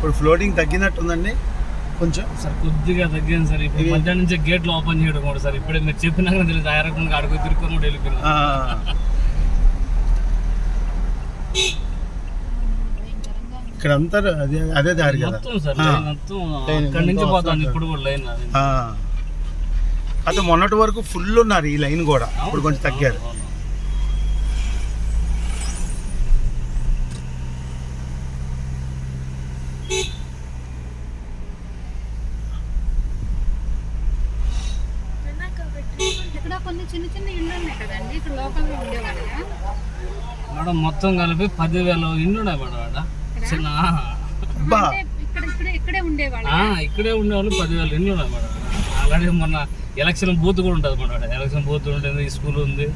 ఇప్పుడు ఫ్లోటింగ్ తగ్గినట్టుందండి కొంచెం సార్. కొద్దిగా తగ్గింది సార్. ఇప్పుడు మధ్యాహ్నం నుంచి గేట్లు ఓపెన్ చేయడం కూడా సార్. ఇప్పుడే మీరు చెప్పినాక తెలియదు ఆ రకంగా అడుగు తిరుక్కొని కూడా వెళ్ళిపోయింది. ఇక్కడ అంతా అదే దారి కదా మొత్తం సార్. మొత్తం అక్కడి నుంచి పోతాను ఇప్పుడు కూడా లైన్. అది మొన్నటి వరకు ఫుల్ ఉన్నారు ఈ లైన్ కూడా, ఇప్పుడు కొంచెం తగ్గారు. ఇక్కడ కొన్ని చిన్న చిన్న ఇళ్ళు ఉన్నాయి కదండి, ఇక్కడ లోకల్గా ఉండేవాళ్ళ మేడం మొత్తం కలిపి 10,000 ఇండ్లు ఉన్నాయి మేడం. అక్కడ చిన్న ఇక్కడే ఉండేవాళ్ళు, ఇక్కడే ఉండేవాళ్ళు 10,000 ఇండ్లు ఉన్నాయి మేడం. అలాగే మొన్న ఎలక్షన్ బూత్ కూడా ఉంటుంది మేడం. ఎలక్షన్ బూత్ ఉంటుంది, స్కూల్ ఉంది.